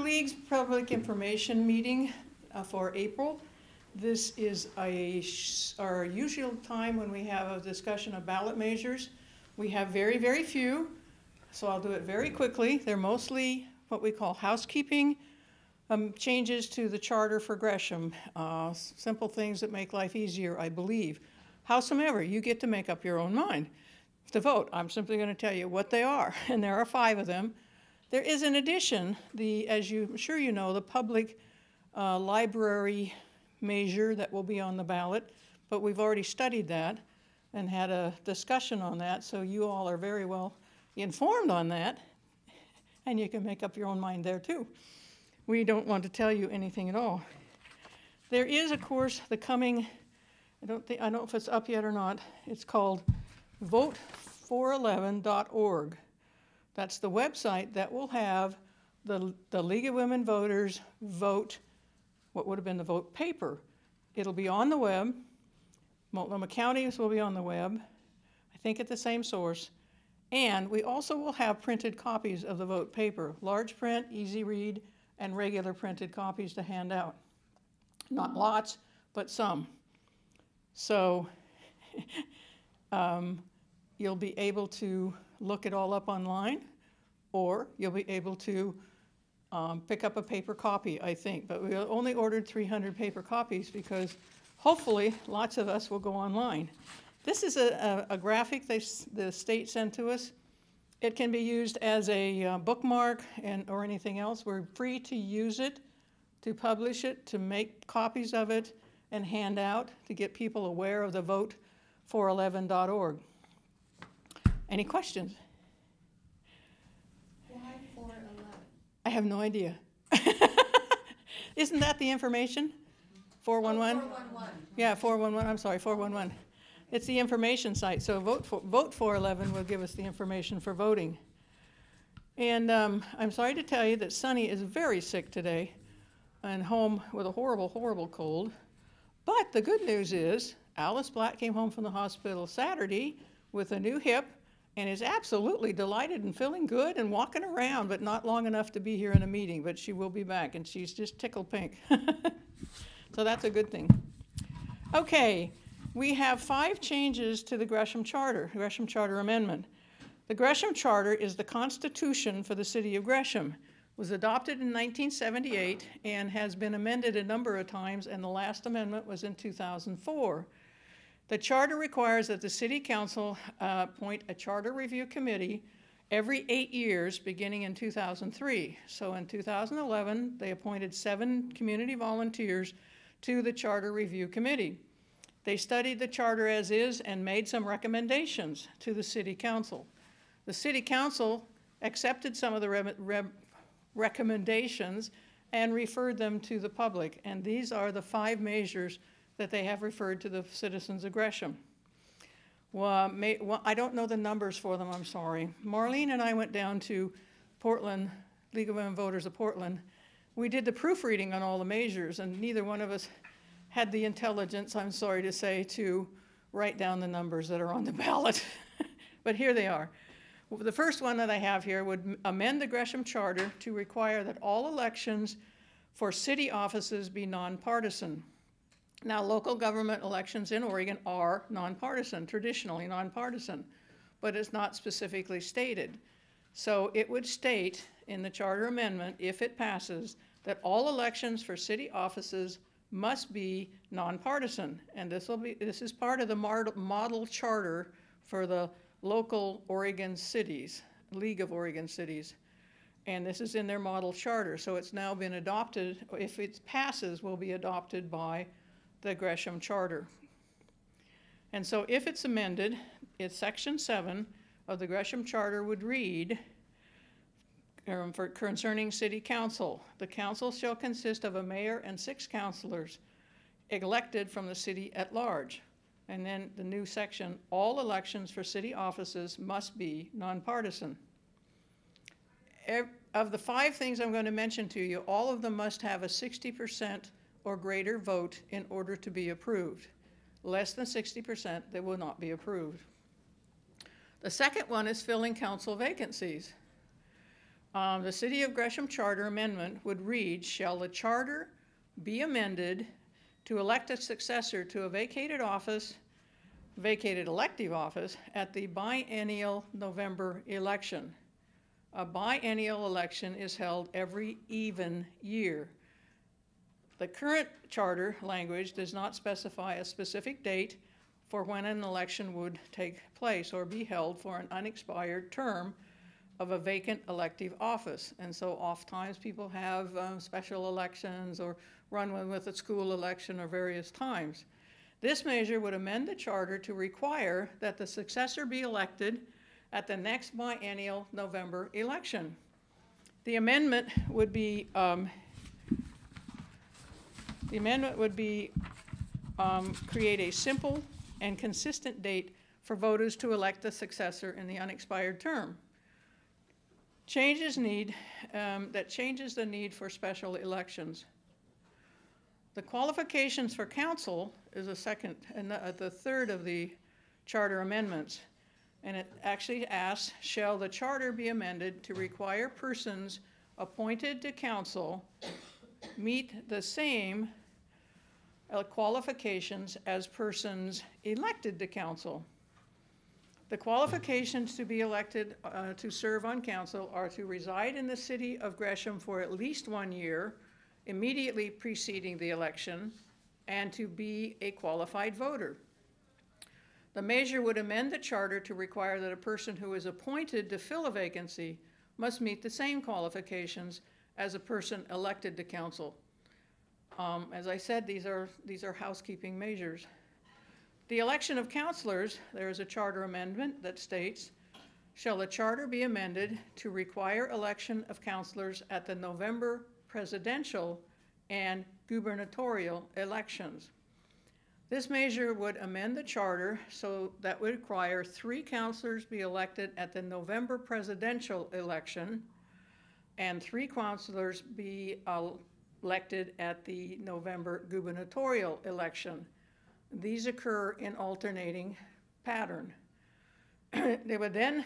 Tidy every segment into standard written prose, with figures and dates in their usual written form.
League's public information meeting for April. This is our usual time when we have a discussion of ballot measures. We have very, very few, so I'll do it very quickly. They're mostly what we call housekeeping changes to the charter for Gresham. Simple things that make life easier, I believe. Howsoever, you get to make up your own mind to vote. I'm simply going to tell you what they are, and there are 5 of them. There is, in addition, as I'm sure you know, the public library measure that will be on the ballot, but we've already studied that and had a discussion on that, so you all are very well informed on that, and you can make up your own mind there too. We don't want to tell you anything at all. There is, of course, the coming, I don't know if it's up yet or not, it's called vote411.org. That's the website that will have the League of Women Voters vote, what would have been the vote paper. It'll be on the web. Multnomah counties will be on the web, I think at the same source. And we also will have printed copies of the vote paper, large print, easy read, and regular printed copies to hand out. Not lots, but some. So you'll be able to look it all up online, or you'll be able to pick up a paper copy, I think. But we only ordered 300 paper copies because hopefully lots of us will go online. This is a graphic the state sent to us. It can be used as a bookmark or anything else. We're free to use it, to publish it, to make copies of it, and hand out to get people aware of the vote411.org. Any questions? Why 411? I have no idea. Isn't that the information? 411? 411. Yeah, 411. I'm sorry, 411. It's the information site. So vote 411 will give us the information for voting. And I'm sorry to tell you that Sunny is very sick today and home with a horrible, horrible cold. But the good news is Alice Blatt came home from the hospital Saturday with a new hip and is absolutely delighted and feeling good and walking around, but not long enough to be here in a meeting, but she will be back, and she's just tickled pink. So that's a good thing. Okay, we have 5 changes to the Gresham Charter Amendment. The Gresham Charter is the constitution for the city of Gresham. It was adopted in 1978 and has been amended a number of times, and the last amendment was in 2004. The charter requires that the City Council appoint a charter review committee every 8 years, beginning in 2003. So in 2011, they appointed 7 community volunteers to the Charter Review Committee. They studied the charter as is and made some recommendations to the City Council. The City Council accepted some of the recommendations and referred them to the public, and these are the 5 measures that they have referred to the citizens of Gresham. Well, I don't know the numbers for them, I'm sorry. Marlene and I went down to Portland, League of Women Voters of Portland. We did the proofreading on all the measures, and neither one of us had the intelligence, I'm sorry to say, to write down the numbers that are on the ballot. But here they are. Well, the first one that I have here would amend the Gresham Charter to require that all elections for city offices be nonpartisan. Now, local government elections in Oregon are nonpartisan, traditionally nonpartisan, but it's not specifically stated. So it would state in the charter amendment, if it passes, that all elections for city offices must be nonpartisan. And this is part of the model charter for the local Oregon cities, League of Oregon Cities. And this is in their model charter. So it's now been adopted, if it passes, will be adopted by the Gresham Charter. And so if it's amended, it's Section 7 of the Gresham Charter would read, concerning City Council, the council shall consist of a mayor and 6 councilors elected from the city at large. And then the new section, all elections for city offices must be nonpartisan. Of the 5 things I'm going to mention to you, all of them must have a 60% or greater vote in order to be approved. Less than 60%, they will not be approved. The second one is filling council vacancies. The City of Gresham Charter Amendment would read, shall the charter be amended to elect a successor to a vacated elective office at the biennial November election. A biennial election is held every even year. The current charter language does not specify a specific date for when an election would take place or be held for an unexpired term of a vacant elective office. And so oftentimes people have special elections or run one with a school election or various times. This measure would amend the charter to require that the successor be elected at the next biennial November election. The amendment would be create a simple and consistent date for voters to elect the successor in the unexpired term. That changes the need for special elections. The qualifications for council is the third of the charter amendments. And it actually asks, shall the charter be amended to require persons appointed to council meet the same qualifications as persons elected to council? The qualifications to be elected to serve on council are to reside in the city of Gresham for at least 1 year, immediately preceding the election, and to be a qualified voter. The measure would amend the charter to require that a person who is appointed to fill a vacancy must meet the same qualifications as a person elected to council. As I said, these are housekeeping measures. The election of councilors, there is a charter amendment that states, shall the charter be amended to require election of councilors at the November presidential and gubernatorial elections. This measure would amend the charter so that would require 3 councilors be elected at the November presidential election and 3 councilors be elected at the November gubernatorial election. These occur in alternating pattern. They would then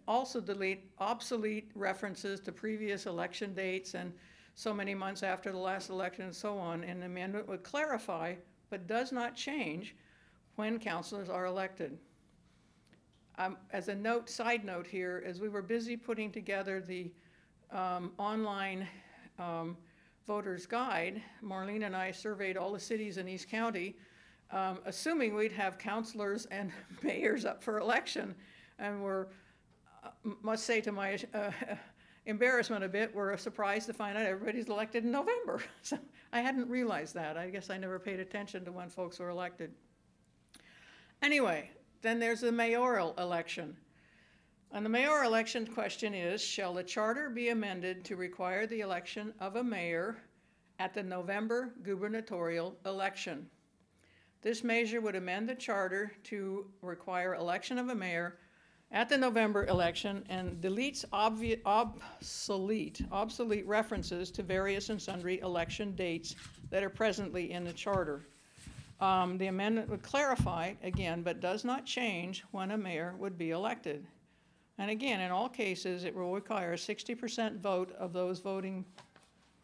also delete obsolete references to previous election dates and so many months after the last election and so on, and the amendment would clarify but does not change when councilors are elected. As a side note here, as we were busy putting together the online voters guide, Marlene and I surveyed all the cities in East County, assuming we'd have councilors and mayors up for election, and must say to my embarrassment a bit, we're surprised to find out everybody's elected in November. So I hadn't realized that. I guess I never paid attention to when folks were elected. Anyway, then there's the mayoral election. And the mayoral election question is, shall the charter be amended to require the election of a mayor at the November gubernatorial election? This measure would amend the charter to require election of a mayor at the November election and deletes obsolete references to various and sundry election dates that are presently in the charter. The amendment would clarify, again, but does not change when a mayor would be elected. And again, in all cases, it will require a 60% vote of those voting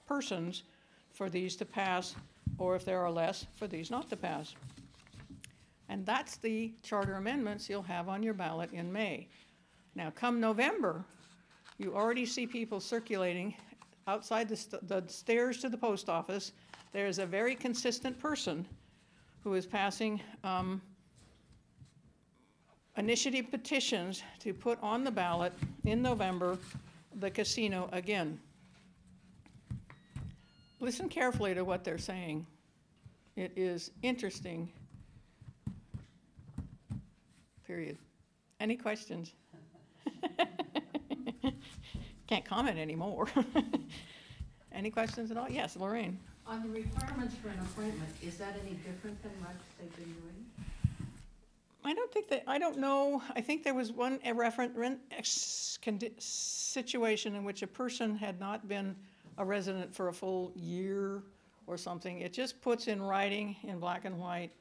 persons for these to pass, or if there are less, for these not to pass. And that's the charter amendments you'll have on your ballot in May. Now, come November, you already see people circulating outside the stairs to the post office. There's a very consistent person who is passing initiative petitions to put on the ballot in November the casino again. Listen carefully to what they're saying. It is interesting. Period. Any questions? Can't comment anymore. Any questions at all? Yes, Lorraine. On the requirements for an appointment, is that any different than what they've been doing? I don't know. I think there was one situation in which a person had not been a resident for a full year or something. It just puts in writing in black and white,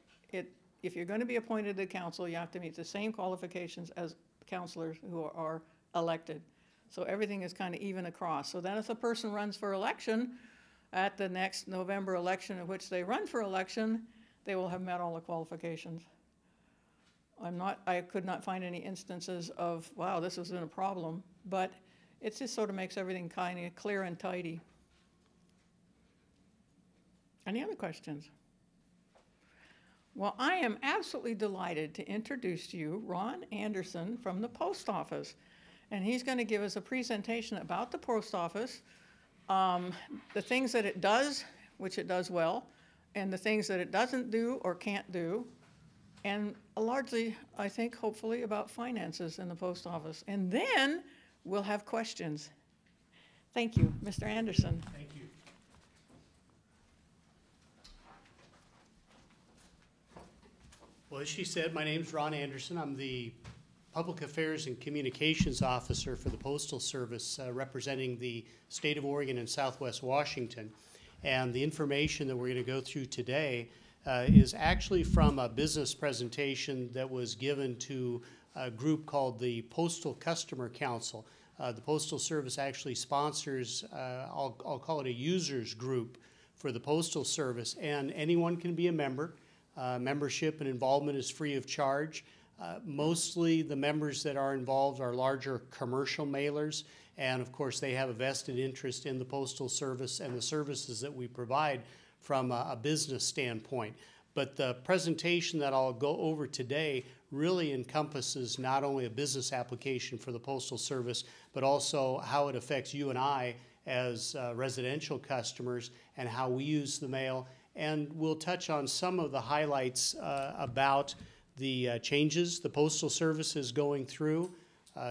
if you're going to be appointed to council, you have to meet the same qualifications as councilors who are elected. So everything is kind of even across. So then if a person runs for election at the next November election in which they run for election, they will have met all the qualifications. I could not find any instances of, wow, this isn't a problem, but it just sort of makes everything kind of clear and tidy. Any other questions? Well, I am absolutely delighted to introduce to you Ron Anderson from the post office. And he's going to give us a presentation about the post office, the things that it does, which it does well, and the things that it doesn't do or can't do, and largely, I think, hopefully, about finances in the post office. And then we'll have questions. Thank you, Mr. Anderson. Thank you. Well, as she said, my name's Ron Anderson. I'm the Public Affairs and Communications Officer for the Postal Service, representing the state of Oregon and Southwest Washington. And the information that we're going to go through today is actually from a business presentation that was given to a group called the Postal Customer Council. The Postal Service actually sponsors, I'll call it a users group for the Postal Service, and anyone can be a member. Membership and involvement is free of charge. Mostly the members that are involved are larger commercial mailers, and of course they have a vested interest in the Postal Service and the services that we provide from a business standpoint. But the presentation that I'll go over today really encompasses not only a business application for the Postal Service, but also how it affects you and I as residential customers and how we use the mail. And we'll touch on some of the highlights about the changes the Postal Service is going through,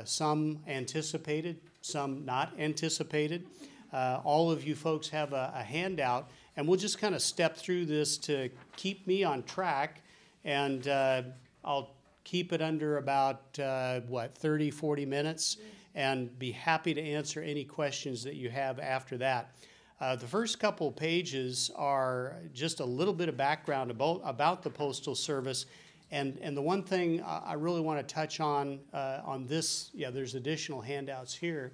some anticipated, some not anticipated. All of you folks have a handout, and we'll just kind of step through this to keep me on track, and I'll keep it under about, 30, 40 minutes, and be happy to answer any questions that you have after that. The first couple pages are just a little bit of background about the Postal Service, and the one thing I really want to touch on this, there's additional handouts here.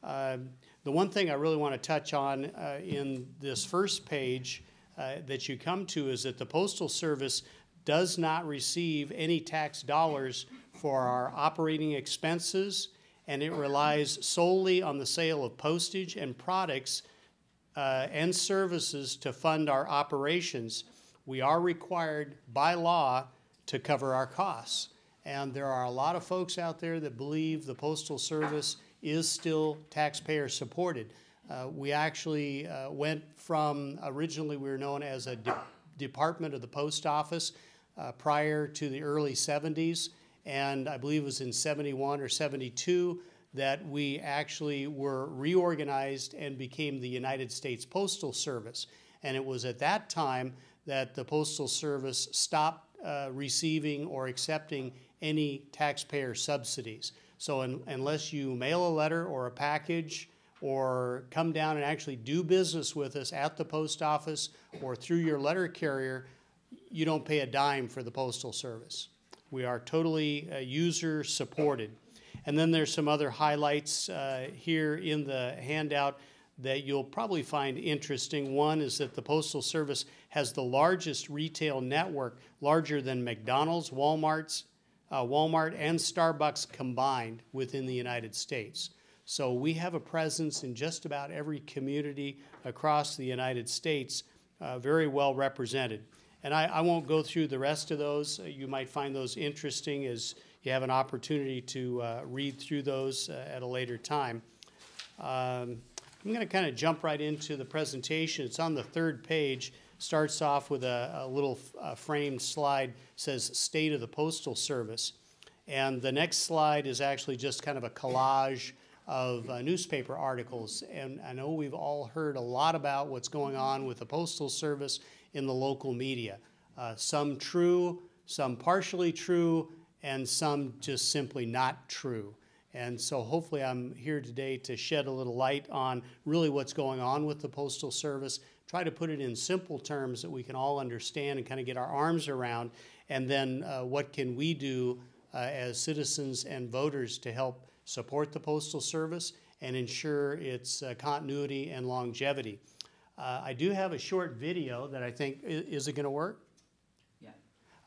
The one thing I really want to touch on in this first page that you come to is that the Postal Service does not receive any tax dollars for our operating expenses, and it relies solely on the sale of postage and products and services to fund our operations. We are required by law to cover our costs. And there are a lot of folks out there that believe the Postal Service is still taxpayer supported. We actually went from, originally we were known as a department of the post office prior to the early 70s. And I believe it was in 71 or 72 that we actually were reorganized and became the United States Postal Service. And it was at that time that the Postal Service stopped receiving or accepting any taxpayer subsidies. So unless you mail a letter or a package or come down and actually do business with us at the post office or through your letter carrier, you don't pay a dime for the Postal Service. We are totally user supported. And then there's some other highlights here in the handout that you'll probably find interesting. One is that the Postal Service has the largest retail network, larger than McDonald's, Walmart, and Starbucks combined within the United States. So we have a presence in just about every community across the United States, very well represented. And I won't go through the rest of those. You might find those interesting as you have an opportunity to read through those at a later time. I'm going to kind of jump right into the presentation. It's on the third page. Starts off with a little framed slide, says State of the Postal Service. And the next slide is actually just kind of a collage of newspaper articles. And I know we've all heard a lot about what's going on with the Postal Service in the local media. Some true, some partially true, and some just simply not true. And so hopefully I'm here today to shed a little light on really what's going on with the Postal Service, try to put it in simple terms that we can all understand and kind of get our arms around, and then what can we do as citizens and voters to help support the Postal Service, and ensure its continuity and longevity. I do have a short video that I think, is it going to work? Yeah.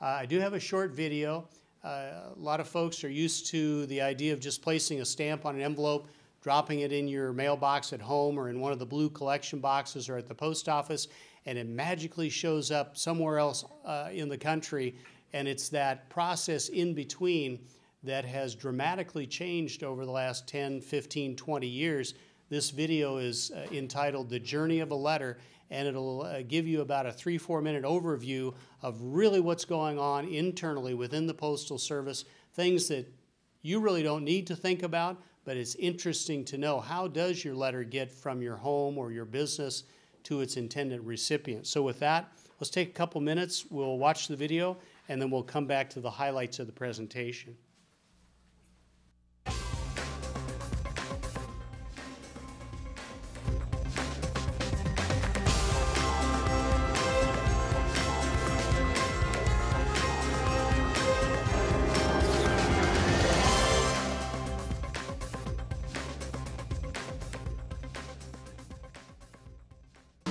I do have a short video. A lot of folks are used to the idea of just placing a stamp on an envelope, dropping it in your mailbox at home or in one of the blue collection boxes or at the post office, and it magically shows up somewhere else in the country. And it's that process in between that has dramatically changed over the last 10, 15, 20 years. This video is entitled The Journey of a Letter, and it'll give you about a 3-4 minute overview of really what's going on internally within the Postal Service, things that you really don't need to think about, but it's interesting to know, how does your letter get from your home or your business to its intended recipient? So with that, let's take a couple minutes, we'll watch the video, and then we'll come back to the highlights of the presentation.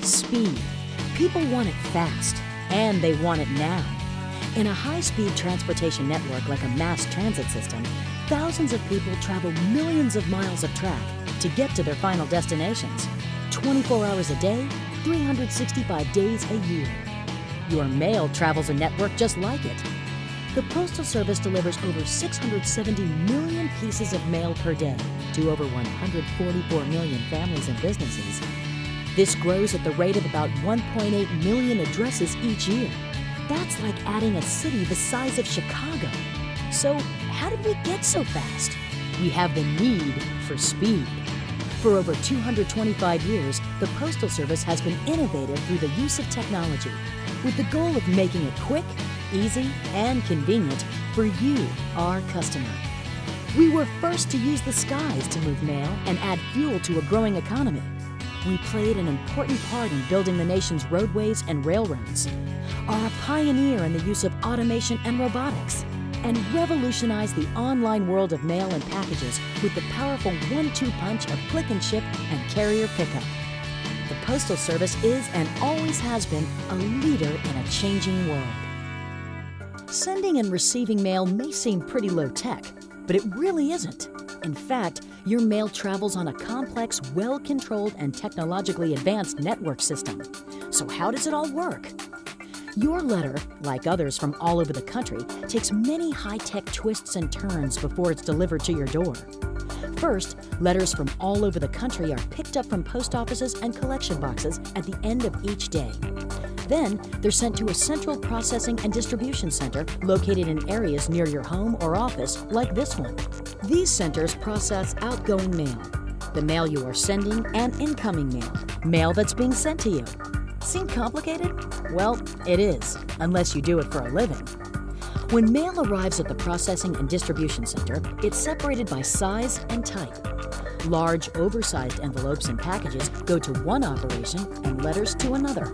Speed. People want it fast, and they want it now. In a high-speed transportation network like a mass transit system, thousands of people travel millions of miles of track to get to their final destinations. 24 hours a day, 365 days a year. Your mail travels a network just like it. The Postal Service delivers over 670 million pieces of mail per day to over 144 million families and businesses. This grows at the rate of about 1.8 million addresses each year. That's like adding a city the size of Chicago. So how did we get so fast? We have the need for speed. For over 225 years, the Postal Service has been innovative through the use of technology, with the goal of making it quick, easy, and convenient for you, our customer. We were first to use the skies to move mail and add fuel to a growing economy. We played an important part in building the nation's roadways and railroads, are a pioneer in the use of automation and robotics, and revolutionized the online world of mail and packages with the powerful 1-2 punch of click and ship and carrier pickup. The Postal Service is and always has been a leader in a changing world. Sending and receiving mail may seem pretty low tech, but it really isn't. In fact, your mail travels on a complex, well-controlled, and technologically advanced network system. So how does it all work? Your letter, like others from all over the country, takes many high-tech twists and turns before it's delivered to your door. First, letters from all over the country are picked up from post offices and collection boxes at the end of each day. Then, they're sent to a central processing and distribution center located in areas near your home or office, like this one. These centers process outgoing mail, the mail you are sending, and incoming mail, mail that's being sent to you. Seem complicated? Well, it is, unless you do it for a living. When mail arrives at the processing and distribution center, it's separated by size and type. Large, oversized envelopes and packages go to one operation and letters to another.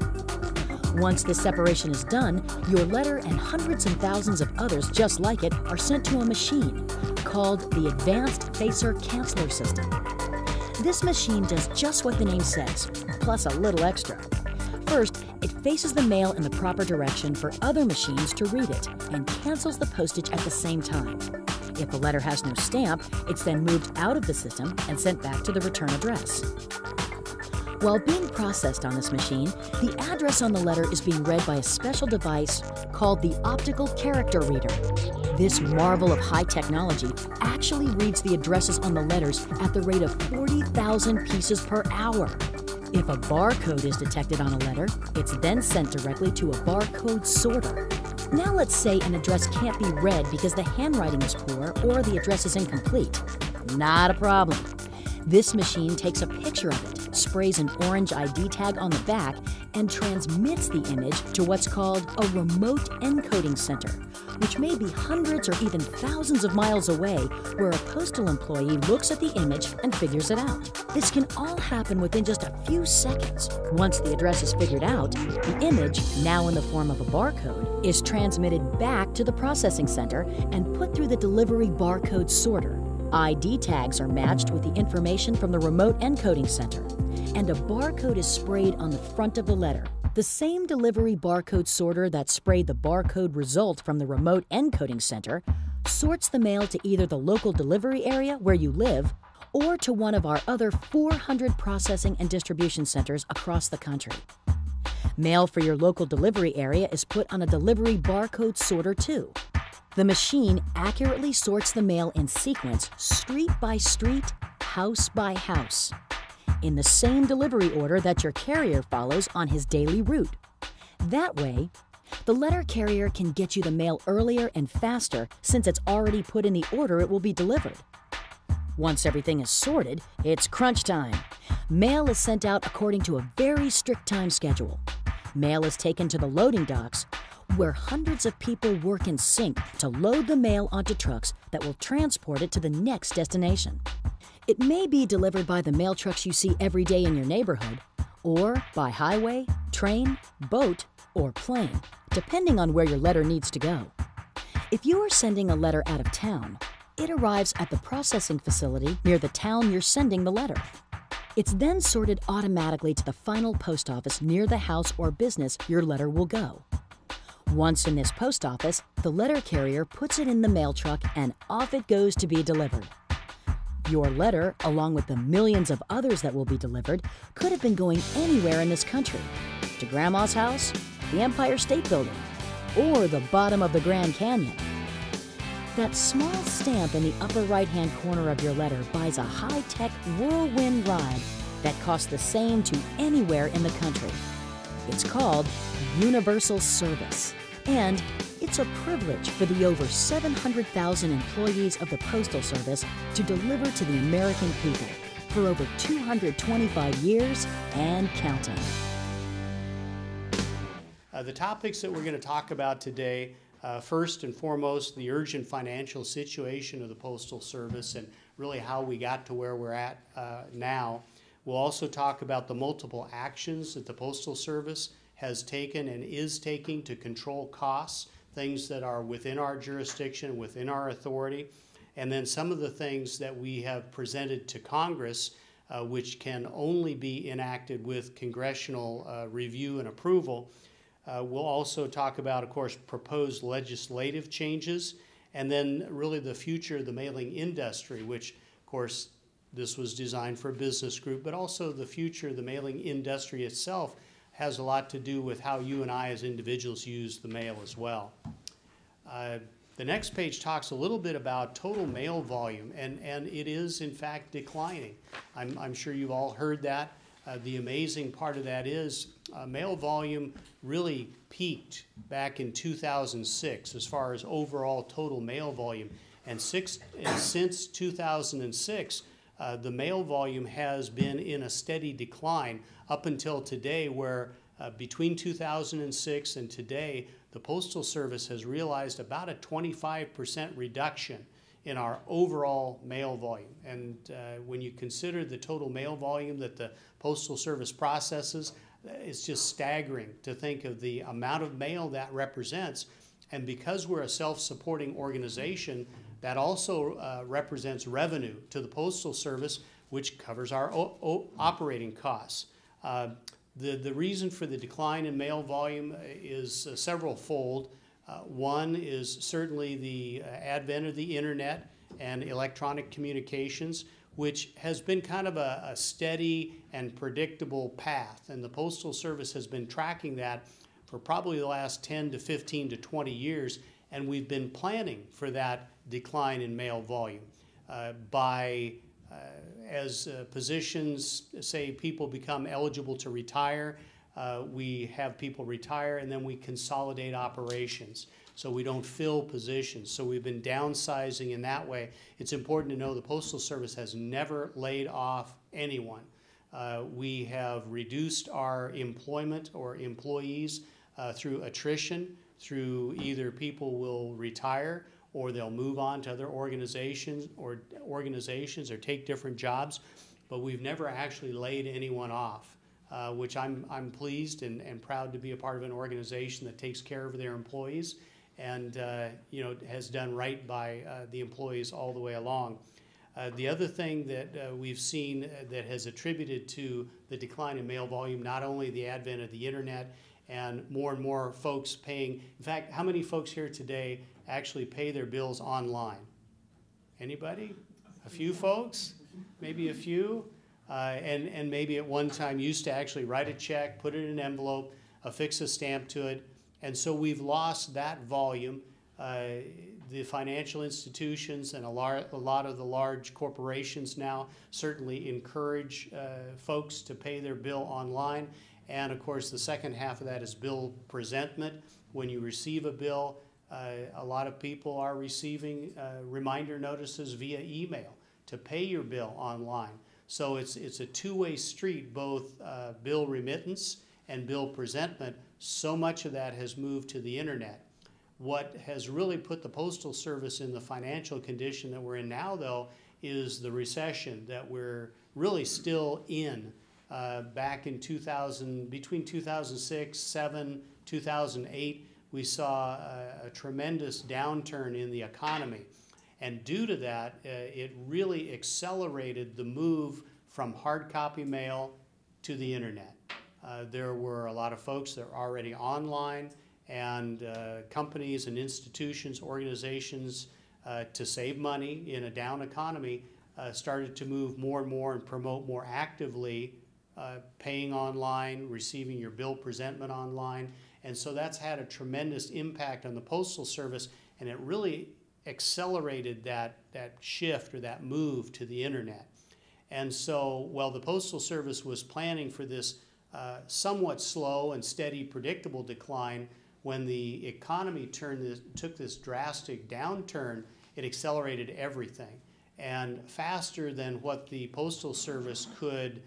Once this separation is done, your letter and hundreds and thousands of others just like it are sent to a machine called the Advanced Facer Canceller System. This machine does just what the name says, plus a little extra. First, it faces the mail in the proper direction for other machines to read it and cancels the postage at the same time. If the letter has no stamp, it's then moved out of the system and sent back to the return address. While being processed on this machine, the address on the letter is being read by a special device called the optical character reader. This marvel of high technology actually reads the addresses on the letters at the rate of 40,000 pieces per hour. If a barcode is detected on a letter, it's then sent directly to a barcode sorter. Now let's say an address can't be read because the handwriting is poor or the address is incomplete. Not a problem. This machine takes a picture of it, sprays an orange ID tag on the back, and transmits the image to what's called a remote encoding center, which may be hundreds or even thousands of miles away, where a postal employee looks at the image and figures it out. This can all happen within just a few seconds. Once the address is figured out, the image, now in the form of a barcode, is transmitted back to the processing center and put through the delivery barcode sorter. ID tags are matched with the information from the remote encoding center, and a barcode is sprayed on the front of the letter. The same delivery barcode sorter that sprayed the barcode result from the remote encoding center sorts the mail to either the local delivery area where you live or to one of our other 400 processing and distribution centers across the country. Mail for your local delivery area is put on a delivery barcode sorter too. The machine accurately sorts the mail in sequence, street by street, house by house, in the same delivery order that your carrier follows on his daily route. That way, the letter carrier can get you the mail earlier and faster since it's already put in the order it will be delivered. Once everything is sorted, it's crunch time. Mail is sent out according to a very strict time schedule. Mail is taken to the loading docks, where hundreds of people work in sync to load the mail onto trucks that will transport it to the next destination. It may be delivered by the mail trucks you see every day in your neighborhood, or by highway, train, boat, or plane, depending on where your letter needs to go. If you are sending a letter out of town, it arrives at the processing facility near the town you're sending the letter. It's then sorted automatically to the final post office near the house or business your letter will go. Once in this post office, the letter carrier puts it in the mail truck and off it goes to be delivered. Your letter, along with the millions of others that will be delivered, could have been going anywhere in this country. To Grandma's house, the Empire State Building, or the bottom of the Grand Canyon. That small stamp in the upper right-hand corner of your letter buys a high-tech whirlwind ride that costs the same to anywhere in the country. It's called Universal Service, and it's a privilege for the over 700,000 employees of the Postal Service to deliver to the American people for over 225 years and counting. The topics that we're going to talk about today, first and foremost, the urgent financial situation of the Postal Service and really how we got to where we're at now. We'll also talk about the multiple actions that the Postal Service has taken and is taking to control costs, things that are within our jurisdiction, within our authority, and then some of the things that we have presented to Congress, which can only be enacted with congressional review and approval. We'll also talk about, of course, proposed legislative changes, and then really the future of the mailing industry, which, of course, this was designed for a business group, but also the future of the mailing industry itself has a lot to do with how you and I as individuals use the mail as well. The next page talks a little bit about total mail volume, and it is in fact declining. I'm sure you've all heard that. The amazing part of that is mail volume really peaked back in 2006 as far as overall total mail volume. And since 2006, the mail volume has been in a steady decline up until today, where between 2006 and today, the Postal Service has realized about a 25% reduction in our overall mail volume. And when you consider the total mail volume that the Postal Service processes, it's just staggering to think of the amount of mail that represents. And because we're a self-supporting organization, that also represents revenue to the Postal Service, which covers our operating costs. The reason for the decline in mail volume is several-fold. One is certainly the advent of the internet and electronic communications, which has been kind of a steady and predictable path. And the Postal Service has been tracking that for probably the last 10 to 15 to 20 years, and we've been planning for that decline in mail volume as positions, say people become eligible to retire, we have people retire and then we consolidate operations so we don't fill positions. So we've been downsizing in that way. It's important to know the Postal Service has never laid off anyone. We have reduced our employment or employees through attrition, through either people will retire or they'll move on to other organizations or take different jobs, but we've never actually laid anyone off, which I'm pleased and proud to be a part of an organization that takes care of their employees and has done right by the employees all the way along. The other thing that we've seen that has attributed to the decline in mail volume, not only the advent of the internet and more folks paying, in fact, how many folks here today actually pay their bills online? Anybody? A few folks? Maybe a few? And maybe at one time used to actually write a check, put it in an envelope, affix a stamp to it. And so we've lost that volume. The financial institutions and a lot of the large corporations now certainly encourage folks to pay their bill online. And of course, the second half of that is bill presentment. When you receive a bill, a lot of people are receiving reminder notices via email to pay your bill online. So it's a two-way street, both bill remittance and bill presentment. So much of that has moved to the internet. What has really put the Postal Service in the financial condition that we're in now, though, is the recession that we're really still in. Back in 2000, between 2006, 7, 2008, we saw a tremendous downturn in the economy. And due to that, it really accelerated the move from hard copy mail to the internet. There were a lot of folks that were already online, and companies and institutions, organizations, to save money in a down economy, started to move more and more and promote more actively paying online, receiving your bill presentment online. And so that's had a tremendous impact on the Postal Service, and it really accelerated that shift or that move to the internet. And so while the Postal Service was planning for this somewhat slow and steady, predictable decline, when the economy took this drastic downturn, it accelerated everything. And faster than what the Postal Service could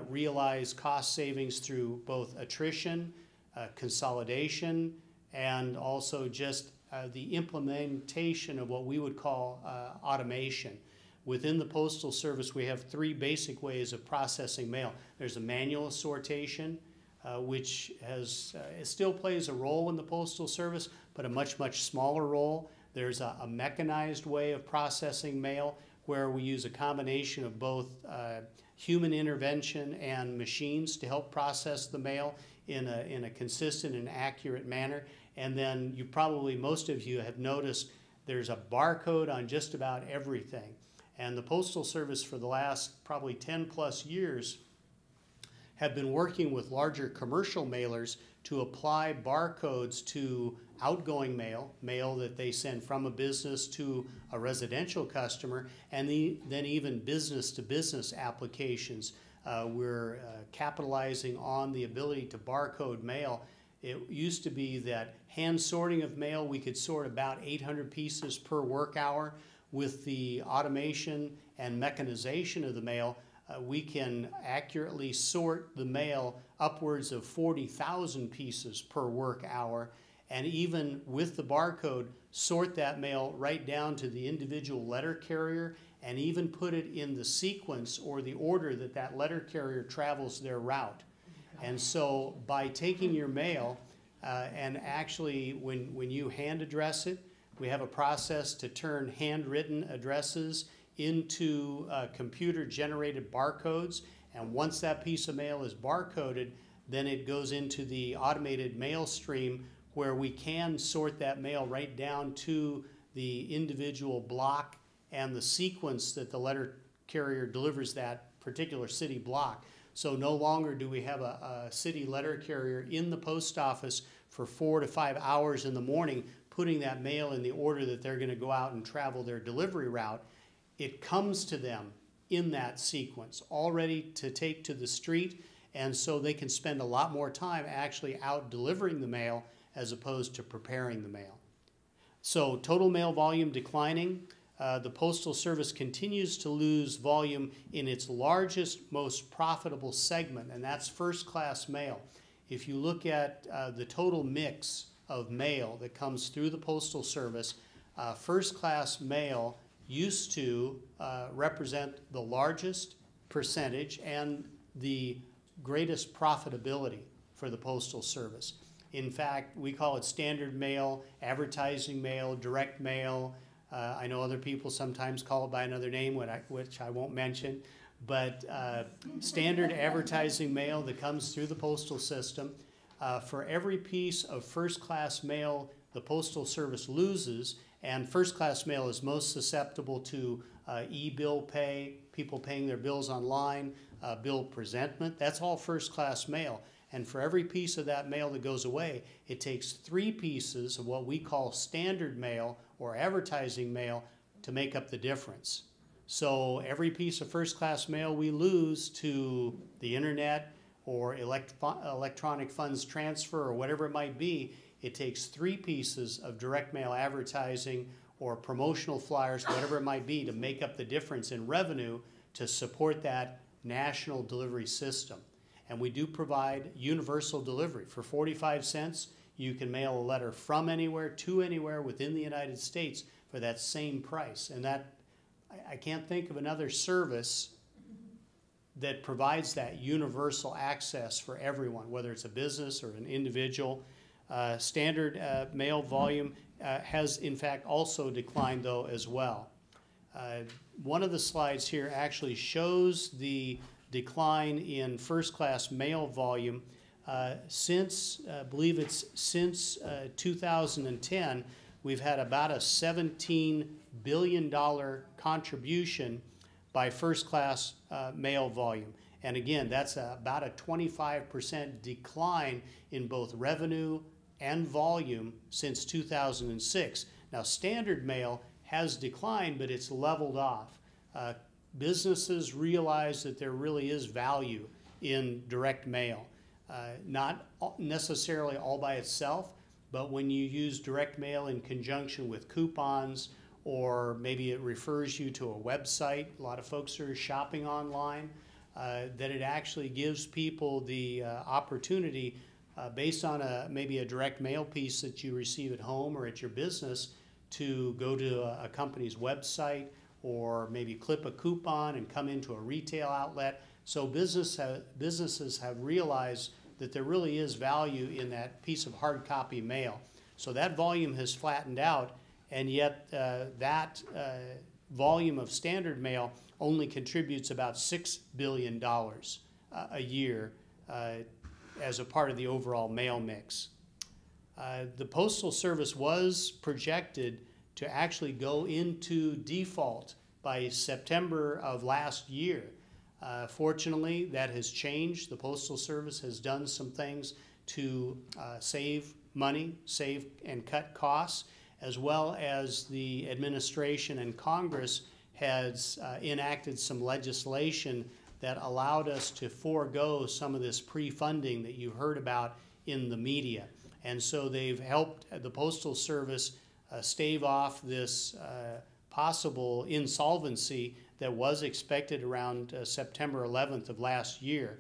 realize cost savings through both attrition, consolidation, and also just the implementation of what we would call automation. Within the Postal Service, we have three basic ways of processing mail. There's a manual sortation, which it still plays a role in the Postal Service, but a much smaller role. There's a mechanized way of processing mail where we use a combination of both human intervention and machines to help process the mail in a consistent and accurate manner. And then most of you have noticed there's a barcode on just about everything. And the Postal Service for the last probably 10+ years have been working with larger commercial mailers to apply barcodes to outgoing mail that they send from a business to a residential customer, and then even business-to-business applications. We're capitalizing on the ability to barcode mail. It used to be that hand sorting of mail, we could sort about 800 pieces per work hour. With the automation and mechanization of the mail, we can accurately sort the mail upwards of 40,000 pieces per work hour, and even with the barcode, sort that mail right down to the individual letter carrier and even put it in the sequence or the order that letter carrier travels their route. And so by taking your mail and actually when you hand address it, we have a process to turn handwritten addresses into computer-generated barcodes, and once that piece of mail is barcoded, then it goes into the automated mail stream where we can sort that mail right down to the individual block and the sequence that the letter carrier delivers that particular city block. So no longer do we have a city letter carrier in the post office for 4 to 5 hours in the morning putting that mail in the order that they're going to go out and travel their delivery route. It comes to them in that sequence, all ready to take to the street, and so they can spend a lot more time actually out delivering the mail as opposed to preparing the mail. So total mail volume declining. The Postal Service continues to lose volume in its largest, most profitable segment, and that's first-class mail. If you look at the total mix of mail that comes through the Postal Service, first-class mail used to represent the largest percentage and the greatest profitability for the Postal Service. In fact, we call it standard mail, advertising mail, direct mail, I know other people sometimes call it by another name, which I won't mention, but standard advertising mail that comes through the postal system. For every piece of first-class mail the Postal Service loses, and first-class mail is most susceptible to e-bill pay, people paying their bills online, bill presentment, that's all first-class mail. And for every piece of that mail that goes away, it takes 3 pieces of what we call standard mail or advertising mail to make up the difference. So every piece of first-class mail we lose to the internet or electronic funds transfer or whatever it might be, it takes 3 pieces of direct mail advertising or promotional flyers, whatever it might be, to make up the difference in revenue to support that national delivery system. And we do provide universal delivery. For 45 cents, you can mail a letter from anywhere to anywhere within the United States for that same price. And that, I can't think of another service that provides that universal access for everyone, whether it's a business or an individual. Standard mail volume has in fact also declined though as well. One of the slides here actually shows the decline in first-class mail volume since, I believe it's since 2010, we've had about a $17 billion contribution by first-class mail volume. And again, that's about a 25% decline in both revenue and volume since 2006. Now, standard mail has declined, but it's leveled off. Businesses realize that there really is value in direct mail. Not necessarily all by itself, but when you use direct mail in conjunction with coupons, or maybe it refers you to a website, a lot of folks are shopping online, that it actually gives people the opportunity based on maybe a direct mail piece that you receive at home or at your business to go to a company's website or maybe clip a coupon and come into a retail outlet. So businesses have realized that there really is value in that piece of hard copy mail. So that volume has flattened out, and yet that volume of standard mail only contributes about $6 billion a year as a part of the overall mail mix. The Postal Service was projected to actually go into default by September of last year. Fortunately, that has changed. The Postal Service has done some things to save money, save and cut costs, as well as the administration and Congress has enacted some legislation that allowed us to forego some of this pre-funding that you heard about in the media. And so they've helped the Postal Service stave off this possible insolvency that was expected around September 11th of last year.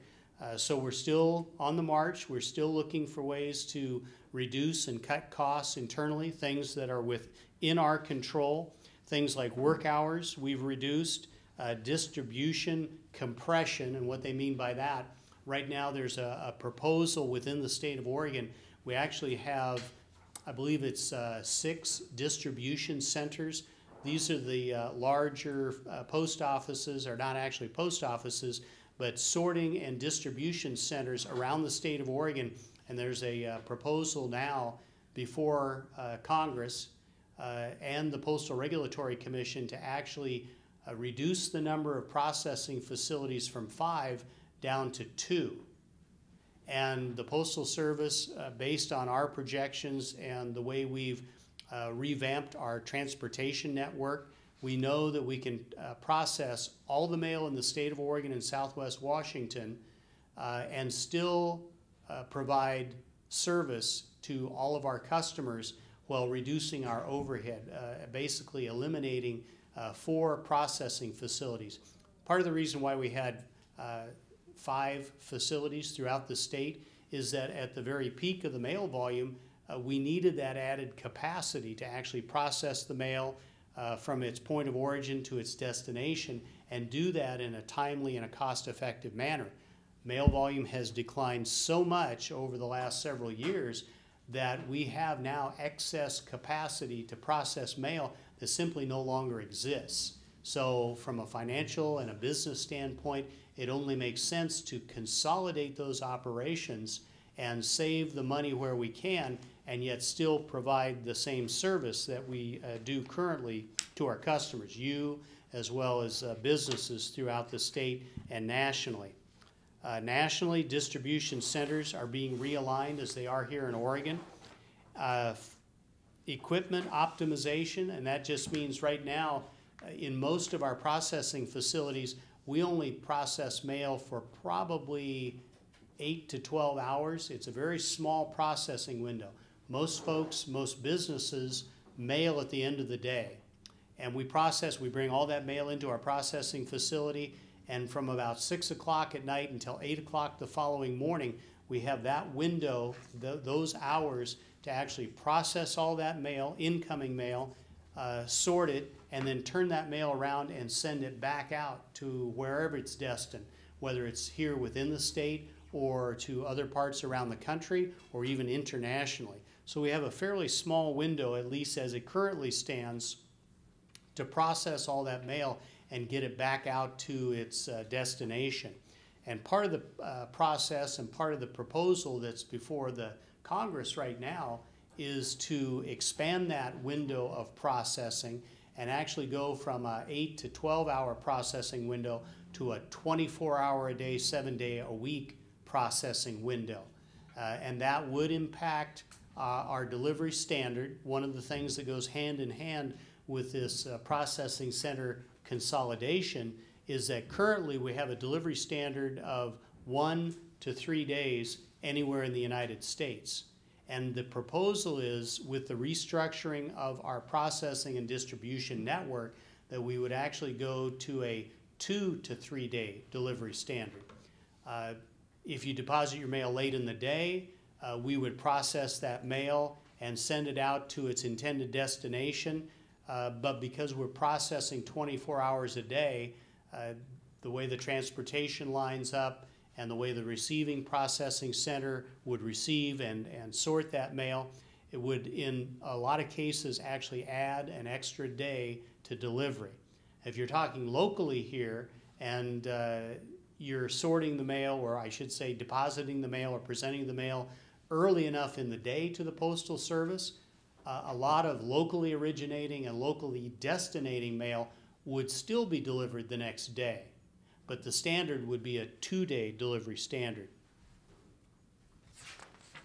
So we're still on the march. We're still looking for ways to reduce and cut costs internally, things that are within our control, things like work hours we've reduced, distribution compression, and what they mean by that. Right now there's a proposal within the state of Oregon. We actually have, I believe it's 6 distribution centers. These are the larger post offices, or not actually post offices, but sorting and distribution centers around the state of Oregon. And there's a proposal now before Congress and the Postal Regulatory Commission to actually reduce the number of processing facilities from 5 down to 2. And the Postal Service, based on our projections and the way we've revamped our transportation network, we know that we can process all the mail in the state of Oregon and Southwest Washington and still provide service to all of our customers while reducing our overhead, basically eliminating 4 processing facilities. Part of the reason why we had 5 facilities throughout the state is that at the very peak of the mail volume, we needed that added capacity to actually process the mail from its point of origin to its destination and do that in a timely and a cost-effective manner. Mail volume has declined so much over the last several years that we have now excess capacity to process mail that simply no longer exists. So from a financial and a business standpoint, it only makes sense to consolidate those operations and save the money where we can, and yet still provide the same service that we do currently to our customers, you as well as businesses throughout the state and nationally. Nationally, distribution centers are being realigned as they are here in Oregon. Equipment optimization, and that just means right now in most of our processing facilities, we only process mail for probably 8 to 12 hours. It's a very small processing window. Most folks, most businesses mail at the end of the day. And we bring all that mail into our processing facility, and from about 6 o'clock at night until 8 o'clock the following morning, we have that window, those hours, to actually process all that mail, incoming mail, sort it, and then turn that mail around and send it back out to wherever it's destined, whether it's here within the state or to other parts around the country or even internationally. So we have a fairly small window, at least as it currently stands, to process all that mail and get it back out to its destination. And part of the process and part of the proposal that's before the Congress right now is to expand that window of processing and actually go from an 8 to 12 hour processing window to a 24-hour a day, 7-day-a-week processing window. And that would impact our delivery standard. One of the things that goes hand in hand with this processing center consolidation is that currently we have a delivery standard of 1 to 3 days anywhere in the United States. And the proposal is, with the restructuring of our processing and distribution network, that we would actually go to a 2 to 3 day delivery standard. If you deposit your mail late in the day, we would process that mail and send it out to its intended destination. But because we're processing 24 hours a day, the way the transportation lines up and the way the receiving processing center would receive and sort that mail, it would in a lot of cases actually add an extra day to delivery. If you're talking locally here and you're sorting the mail, or I should say depositing the mail or presenting the mail early enough in the day to the Postal Service, a lot of locally originating and locally destinating mail would still be delivered the next day. But the standard would be a 2-day delivery standard.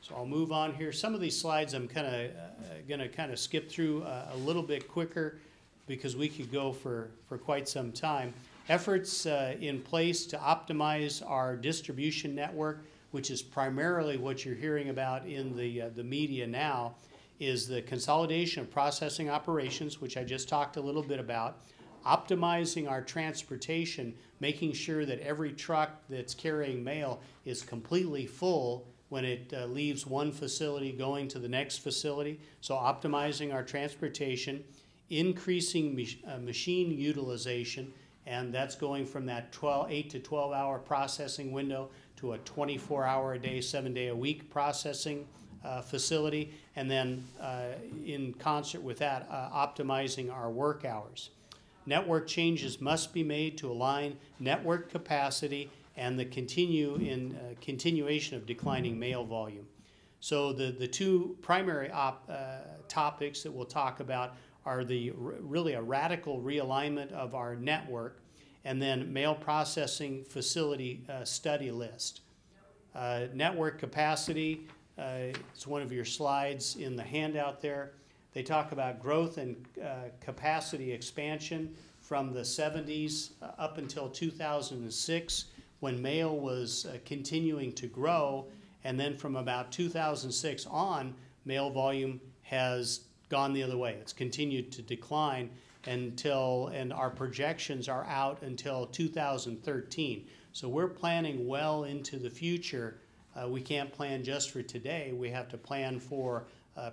So I'll move on here. Some of these slides I'm gonna kind of skip through a little bit quicker because we could go for quite some time. Efforts in place to optimize our distribution network, which is primarily what you're hearing about in the media now, is the consolidation of processing operations, which I just talked a little bit about, optimizing our transportation, making sure that every truck that's carrying mail is completely full when it leaves one facility going to the next facility. So optimizing our transportation, increasing machine utilization, and that's going from that 8 to 12 hour processing window to a 24-hour a day, 7-day-a-week processing facility, and then in concert with that, optimizing our work hours. Network changes must be made to align network capacity and the continuation of declining mail volume. So the two primary topics that we'll talk about are really a radical realignment of our network, and then mail processing facility study list. Network capacity, it's one of your slides in the handout there. They talk about growth and capacity expansion from the 70s up until 2006, when mail was continuing to grow, and then from about 2006 on, mail volume has gone the other way. It's continued to decline and our projections are out until 2013. So we're planning well into the future. We can't plan just for today. We have to plan for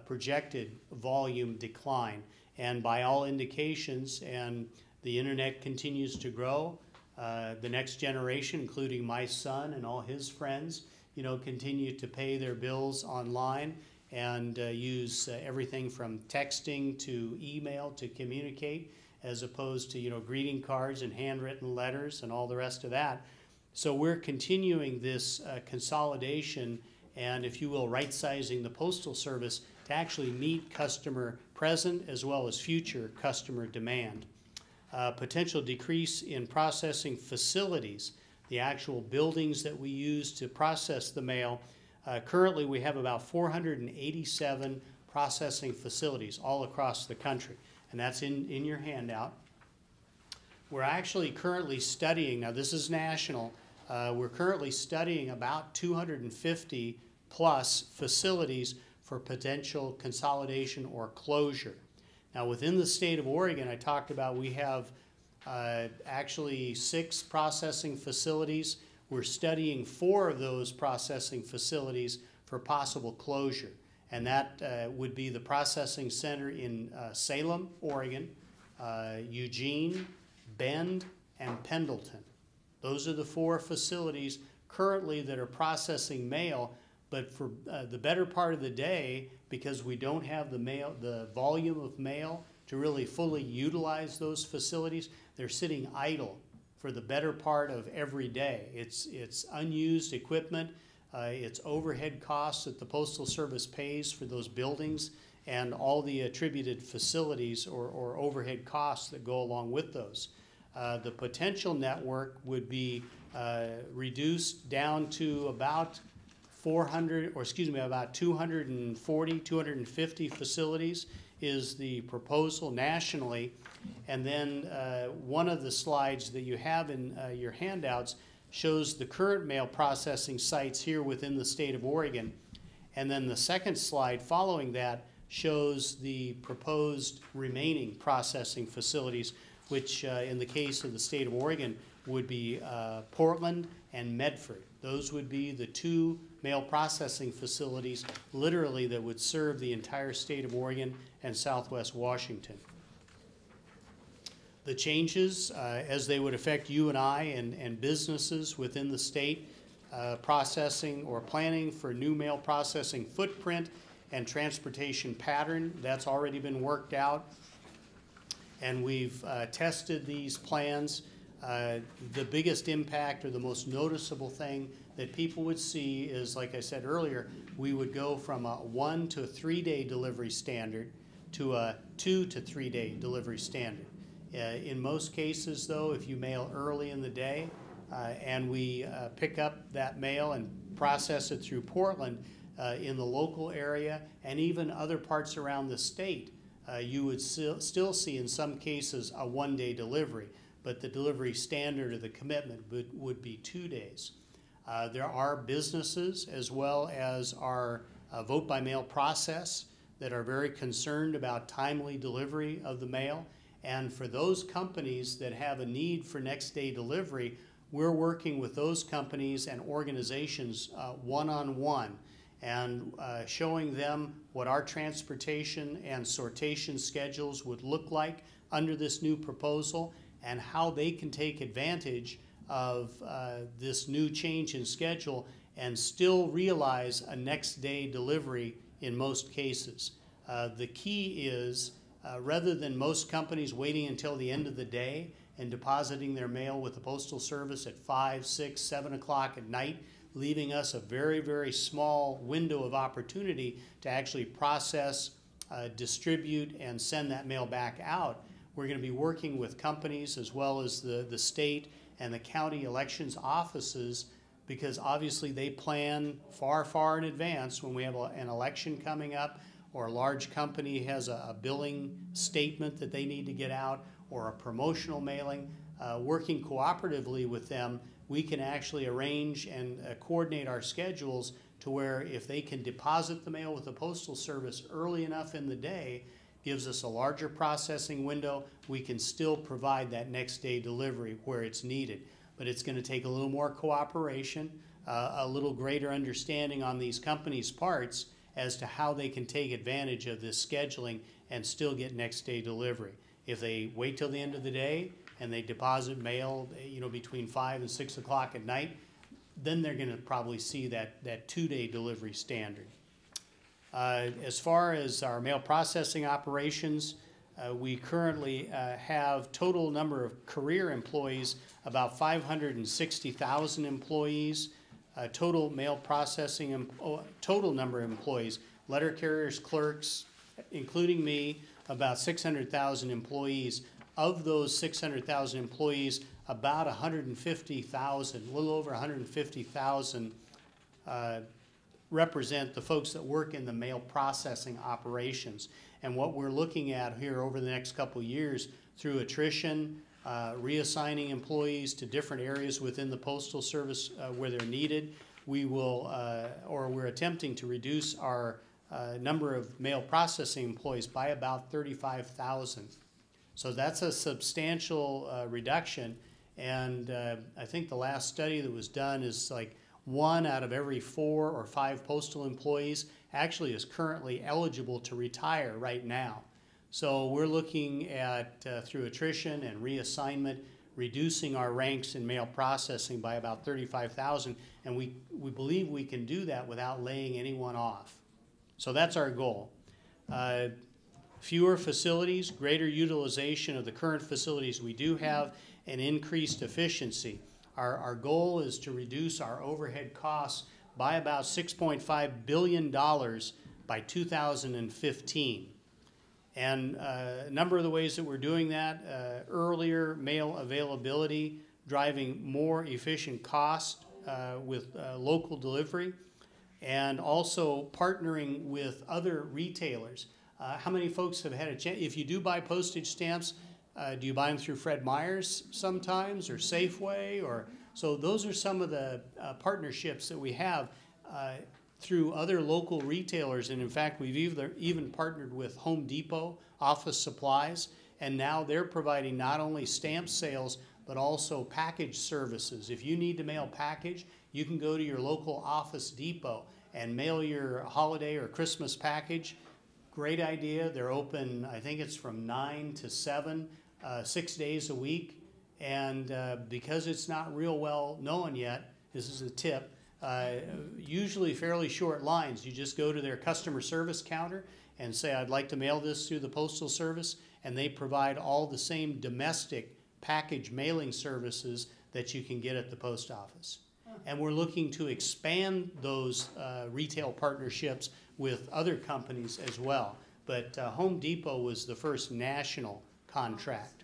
projected volume decline. And by all indications, and the internet continues to grow, the next generation, including my son and all his friends, continue to pay their bills online. and use everything from texting to email to communicate, as opposed to, you know, greeting cards and handwritten letters and all the rest of that. So we're continuing this consolidation and, if you will, right-sizing the Postal Service to actually meet customer present as well as future customer demand. Potential decrease in processing facilities, the actual buildings that we use to process the mail. Currently, we have about 487 processing facilities all across the country, and that's in your handout. We're actually currently studying, now this is national, we're currently studying about 250 plus facilities for potential consolidation or closure. Now, within the state of Oregon, I talked about we have actually 6 processing facilities. We're studying 4 of those processing facilities for possible closure, and that would be the processing center in Salem, Oregon, Eugene, Bend, and Pendleton. Those are the 4 facilities currently that are processing mail, but for the better part of the day, because we don't have the volume of mail to really fully utilize those facilities, they're sitting idle for the better part of every day. It's unused equipment, it's overhead costs that the Postal Service pays for those buildings, and all the attributed facilities or overhead costs that go along with those. The potential network would be reduced down to about 240, 250 facilities is the proposal nationally. And then one of the slides that you have in your handouts shows the current mail processing sites here within the state of Oregon. And then the second slide following that shows the proposed remaining processing facilities, which in the case of the state of Oregon would be Portland and Medford. Those would be the 2 mail processing facilities literally that would serve the entire state of Oregon and Southwest Washington. The changes, as they would affect you and I and businesses within the state, processing or planning for new mail processing footprint and transportation pattern, that's already been worked out. And we've tested these plans. The biggest impact or the most noticeable thing that people would see is, like I said earlier, we would go from a 1 to 3 day delivery standard to a 2 to 3 day delivery standard. In most cases, though, if you mail early in the day and we pick up that mail and process it through Portland in the local area and even other parts around the state, you would still see in some cases a 1 day delivery, but the delivery standard or the commitment would be 2 days. There are businesses as well as our vote by mail process that are very concerned about timely delivery of the mail. And for those companies that have a need for next day delivery, we're working with those companies and organizations one-on-one and showing them what our transportation and sortation schedules would look like under this new proposal and how they can take advantage of this new change in schedule and still realize a next day delivery in most cases. The key is rather than most companies waiting until the end of the day and depositing their mail with the Postal Service at 5, 6, 7 o'clock at night, leaving us a very, very small window of opportunity to actually process, distribute, and send that mail back out. We're going to be working with companies as well as the state and the county elections offices, because obviously they plan far, far in advance when we have an election coming up, or a large company has a billing statement that they need to get out, or a promotional mailing. Working cooperatively with them, we can actually arrange and coordinate our schedules to where if they can deposit the mail with the Postal Service early enough in the day, gives us a larger processing window, we can still provide that next day delivery where it's needed. But it's going to take a little more cooperation, a little greater understanding on these companies' parts as to how they can take advantage of this scheduling and still get next day delivery. If they wait till the end of the day and they deposit mail, between 5 and 6 o'clock at night, then they're going to probably see that 2 day delivery standard. As far as our mail processing operations, we currently have total number of career employees, about 560,000 employees. Total mail processing, total number of employees, letter carriers, clerks, including me, about 600,000 employees. Of those 600,000 employees, about 150,000, a little over 150,000 represent the folks that work in the mail processing operations. And what we're looking at here over the next couple of years through attrition, reassigning employees to different areas within the Postal Service where they're needed, we will, or we're attempting to reduce our number of mail processing employees by about 35,000. So that's a substantial reduction. And I think the last study that was done is like 1 out of every 4 or 5 postal employees actually is currently eligible to retire right now. So we're looking at, through attrition and reassignment, reducing our ranks in mail processing by about 35,000, and we believe we can do that without laying anyone off. So that's our goal. Fewer facilities, greater utilization of the current facilities we do have, and increased efficiency. Our goal is to reduce our overhead costs by about $6.5 billion by 2015. And a number of the ways that we're doing that, earlier mail availability, driving more efficient cost with local delivery, and also partnering with other retailers. How many folks have had a chance, if you do buy postage stamps, do you buy them through Fred Meyer's sometimes, or Safeway? Or so those are some of the partnerships that we have through other local retailers. And in fact, we've even partnered with Home Depot Office Supplies, and now they're providing not only stamp sales, but also package services. If you need to mail package, you can go to your local Office Depot and mail your holiday or Christmas package. Great idea. They're open, I think it's from 9 to 7, 6 days a week. And because it's not real well known yet, this is a tip, usually fairly short lines. You just go to their customer service counter and say, I'd like to mail this through the Postal Service, and they provide all the same domestic package mailing services that you can get at the post office. And we're looking to expand those retail partnerships with other companies as well. But Home Depot was the first national contract.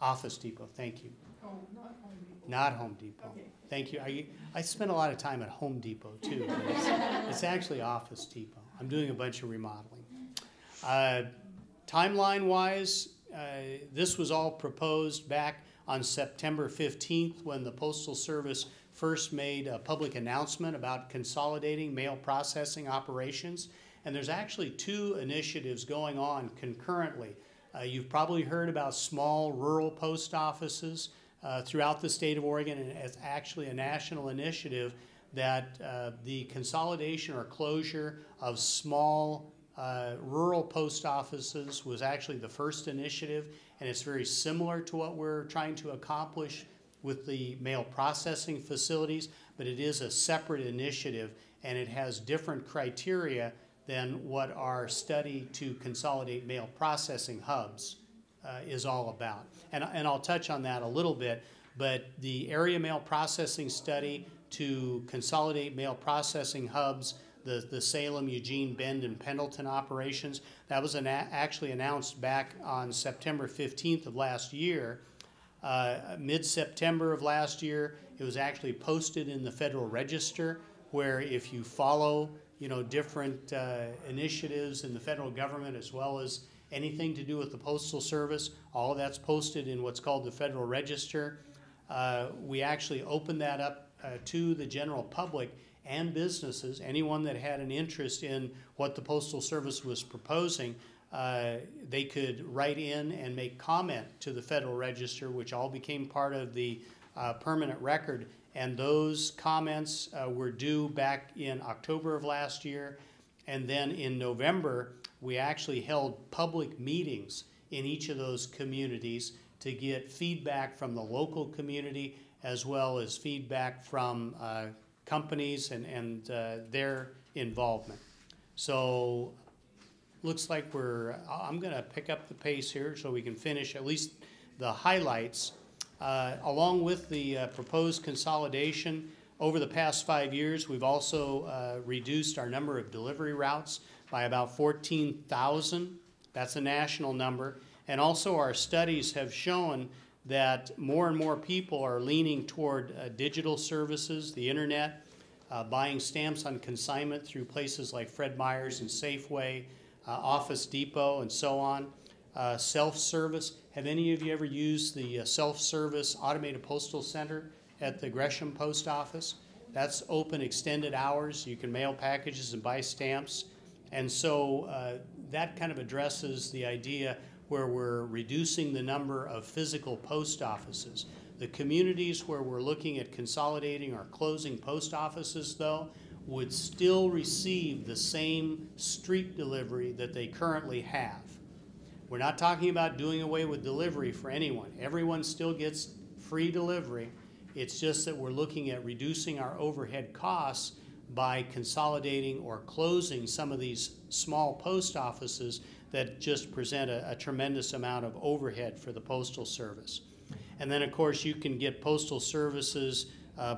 Office Depot, thank you. Oh, not Home Depot. Not Home Depot. Okay. Thank you. I spent a lot of time at Home Depot too. But it's actually Office Depot. I'm doing a bunch of remodeling. Timeline-wise, this was all proposed back on September 15th when the Postal Service first made a public announcement about consolidating mail processing operations. And there's actually 2 initiatives going on concurrently. You've probably heard about small rural post offices throughout the state of Oregon, and it's actually a national initiative that the consolidation or closure of small rural post offices was actually the first initiative, and it's very similar to what we're trying to accomplish with the mail processing facilities, but it is a separate initiative, and it has different criteria than what our study to consolidate mail processing hubs is all about. And I'll touch on that a little bit, but the area mail processing study to consolidate mail processing hubs, the Salem, Eugene, Bend, and Pendleton operations, that was actually announced back on September 15th of last year. Mid-September of last year, it was actually posted in the Federal Register, where if you follow different initiatives in the federal government, as well as anything to do with the Postal Service, all of that's posted in what's called the Federal Register. We actually opened that up to the general public and businesses. Anyone that had an interest in what the Postal Service was proposing, they could write in and make comment to the Federal Register, which all became part of the permanent record. And those comments were due back in October of last year. And then in November, we actually held public meetings in each of those communities to get feedback from the local community, as well as feedback from companies and their involvement. So looks like I'm going to pick up the pace here so we can finish at least the highlights. Along with the proposed consolidation, over the past 5 years, we've also reduced our number of delivery routes by about 14,000. That's a national number. And also our studies have shown that more and more people are leaning toward digital services, the internet, buying stamps on consignment through places like Fred Meyer's and Safeway, Office Depot, and so on. Self-service. Have any of you ever used the self-service automated postal center at the Gresham Post Office? That's open extended hours. You can mail packages and buy stamps. And so that kind of addresses the idea where we're reducing the number of physical post offices. The communities where we're looking at consolidating or closing post offices, though, would still receive the same street delivery that they currently have. We're not talking about doing away with delivery for anyone. Everyone still gets free delivery. It's just that we're looking at reducing our overhead costs by consolidating or closing some of these small post offices that just present a tremendous amount of overhead for the Postal Service. And then, of course, you can get postal services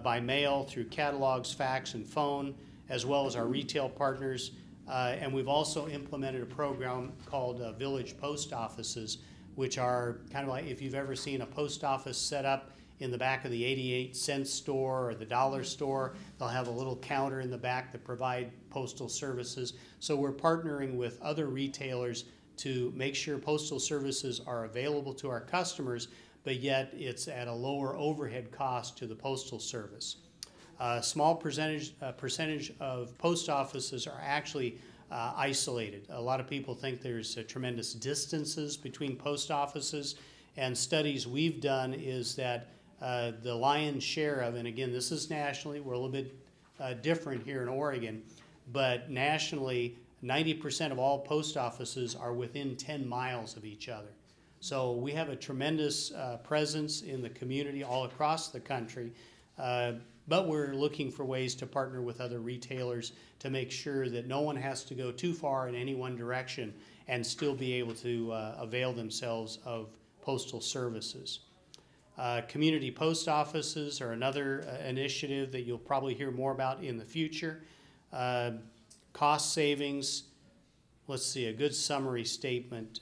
by mail through catalogs, fax, and phone, as well as our retail partners. And we've also implemented a program called Village Post Offices, which are kind of like if you've ever seen a post office set up in the back of the 88-cent store or the dollar store. They'll have a little counter in the back that provide postal services. So we're partnering with other retailers to make sure postal services are available to our customers, but yet it's at a lower overhead cost to the Postal Service. A small percentage of post offices are actually isolated. A lot of people think there's tremendous distances between post offices, and studies we've done is that the lion's share of, and again, this is nationally, we're a little bit different here in Oregon, but nationally, 90% of all post offices are within 10 miles of each other. So we have a tremendous presence in the community all across the country, but we're looking for ways to partner with other retailers to make sure that no one has to go too far in any one direction and still be able to avail themselves of postal services. Community post offices are another initiative that you'll probably hear more about in the future. Cost savings, let's see, a good summary statement.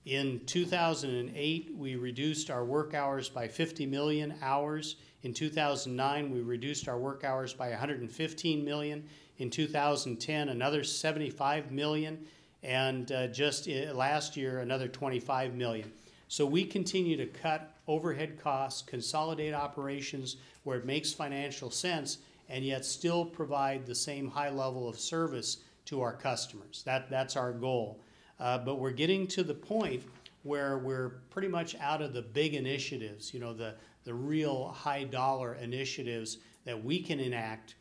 In 2008, we reduced our work hours by 50 million hours. In 2009, we reduced our work hours by 115 million. In 2010, another 75 million. And just last year, another 25 million. So we continue to cut overhead costs, consolidate operations where it makes financial sense, and yet still provide the same high level of service to our customers. That's our goal. But we're getting to the point where we're pretty much out of the big initiatives, you know, the real high dollar initiatives that we can enact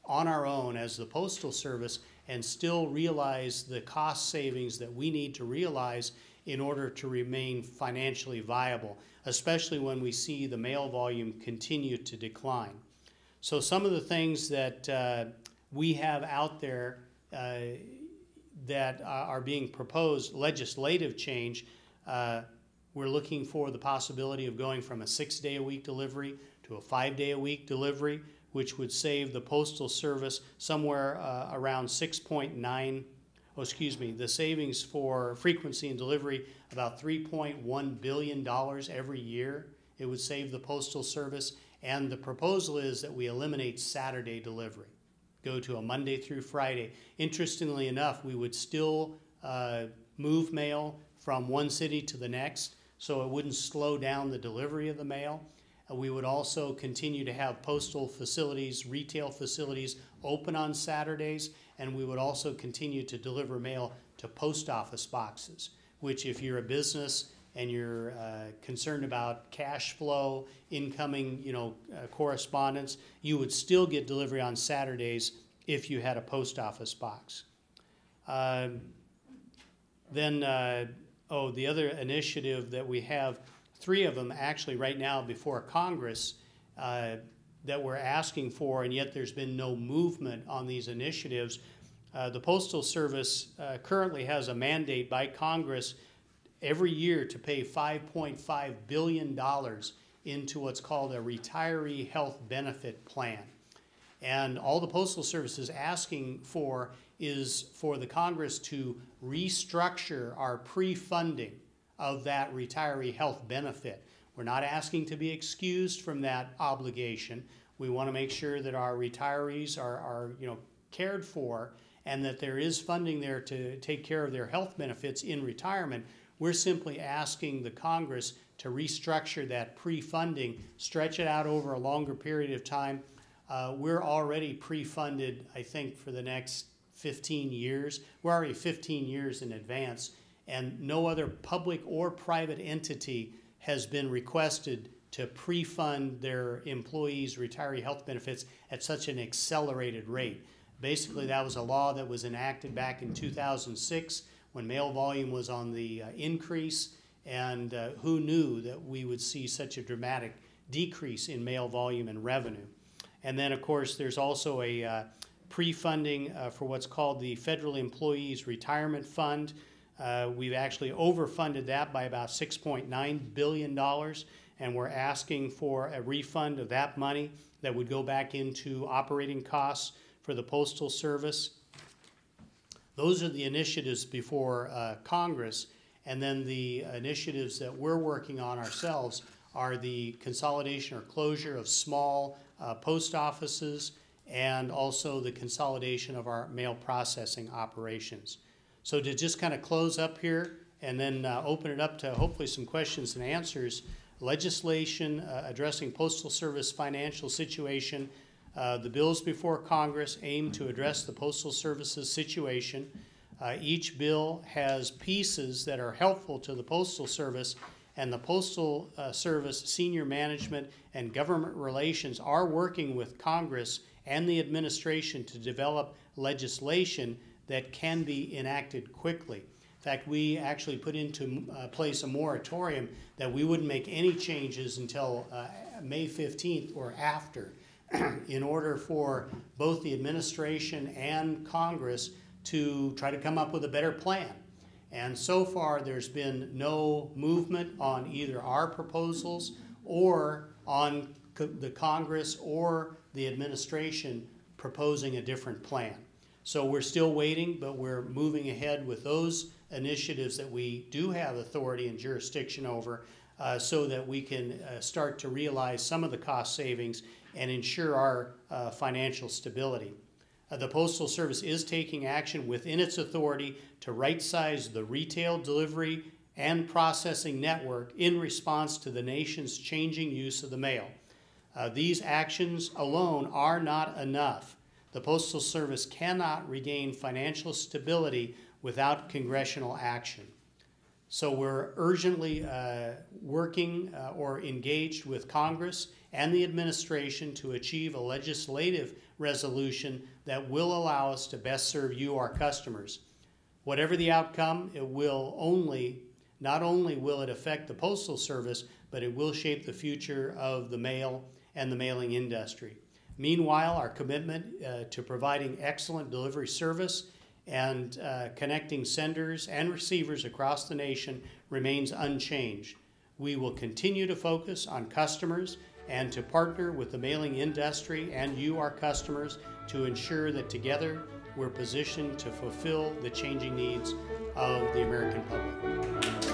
on our own as the Postal Service and still realize the cost savings that we need to realize in order to remain financially viable, especially when we see the mail volume continue to decline. So some of the things that we have out there that are being proposed, legislative change, we're looking for the possibility of going from a 6-day-a-week delivery to a 5-day-a-week delivery, which would save the Postal Service somewhere around the savings for frequency and delivery, about $3.1 billion every year. It would save the Postal Service, and the proposal is that we eliminate Saturday delivery, go to a Monday through Friday. Interestingly enough, we would still move mail from one city to the next, so it wouldn't slow down the delivery of the mail. We would also continue to have postal facilities, retail facilities open on Saturdays, and we would also continue to deliver mail to post office boxes, which if you're a business and you're concerned about cash flow, incoming, correspondence, you would still get delivery on Saturdays if you had a post office box. The other initiative that we have, 3 of them actually right now before Congress, that we're asking for, and yet there's been no movement on these initiatives. The Postal Service currently has a mandate by Congress every year to pay $5.5 billion into what's called a retiree health benefit plan. And all the Postal Service is asking for is for the Congress to restructure our pre-funding of that retiree health benefit. We're not asking to be excused from that obligation. We want to make sure that our retirees are cared for, and that there is funding there to take care of their health benefits in retirement. We're simply asking the Congress to restructure that pre-funding, stretch it out over a longer period of time. We're already pre-funded, I think, for the next 15 years. We're already 15 years in advance, and no other public or private entity has been requested to pre-fund their employees' retiree health benefits at such an accelerated rate. Basically, that was a law that was enacted back in 2006 when mail volume was on the increase, and who knew that we would see such a dramatic decrease in mail volume and revenue. And then, of course, there's also a pre-funding for what's called the Federal Employees Retirement Fund. We've actually overfunded that by about $6.9 billion, and we're asking for a refund of that money that would go back into operating costs for the Postal Service. Those are the initiatives before Congress, and then the initiatives that we're working on ourselves are the consolidation or closure of small post offices, and also the consolidation of our mail processing operations. So to just kind of close up here and then open it up to hopefully some questions and answers, legislation addressing Postal Service financial situation. The bills before Congress aim to address the Postal Service's situation. Each bill has pieces that are helpful to the Postal Service, and the Postal Service senior management and government relations are working with Congress and the administration to develop legislation that can be enacted quickly. In fact, we actually put into place a moratorium that we wouldn't make any changes until May 15th or after in order for both the administration and Congress to try to come up with a better plan. And so far, there's been no movement on either our proposals or on the Congress or the administration proposing a different plan. So we're still waiting, but we're moving ahead with those initiatives that we do have authority and jurisdiction over, so that we can start to realize some of the cost savings and ensure our financial stability. The Postal Service is taking action within its authority to right-size the retail delivery and processing network in response to the nation's changing use of the mail. These actions alone are not enough. The Postal Service cannot regain financial stability without congressional action. So we're urgently working or engaged with Congress and the administration to achieve a legislative resolution that will allow us to best serve you, our customers. Whatever the outcome, it will not only will it affect the Postal Service, but it will shape the future of the mail and the mailing industry. Meanwhile, our commitment to providing excellent delivery service and connecting senders and receivers across the nation remains unchanged. We will continue to focus on customers and to partner with the mailing industry and you, our customers, to ensure that together we're positioned to fulfill the changing needs of the American public.